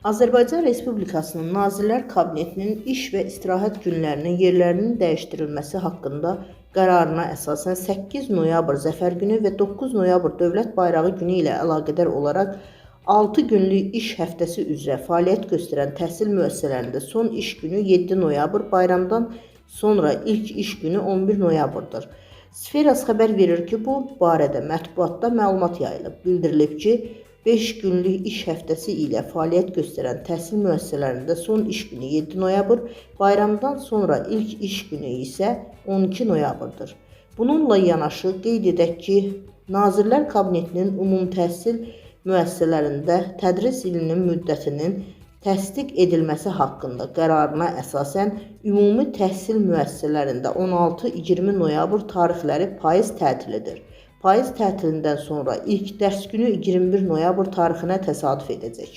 Azərbaycan Respublikasının Nazirlər Kabinetinin iş və istirahət günlərinin yerlərinin dəyişdirilməsi haqqında qərarına əsasən 8 noyabr Zəfər günü və 9 noyabr Dövlət Bayrağı günü ilə əlaqədar olaraq 6 günlük iş həftəsi üzrə fəaliyyət göstərən təhsil müəssisələrində son iş günü 7 noyabr, bayramdan sonra ilk iş günü 11 noyabrdır. Sferas xəbər verir ki, bu barədə mətbuatda məlumat yayılıb. Bildirilib ki, 5 günlük iş həftəsi ilə fəaliyyət göstərən təhsil müəssisələrində son iş günü 7 noyabr, bayramdan sonra ilk iş günü isə 12 noyabrdır. Bununla yanaşı qeyd edək ki, Nazirlər Kabinetinin ümumi təhsil müəssisələrində tədris ilinin müddətinin təsdiq edilməsi haqqında qərarına əsasən ümumi təhsil müəssisələrində 16-20 noyabr tarixləri payız tətilidir. Payız tətilindən sonra ilk dərs günü 21 noyabr tarixinə təsadüf edəcək.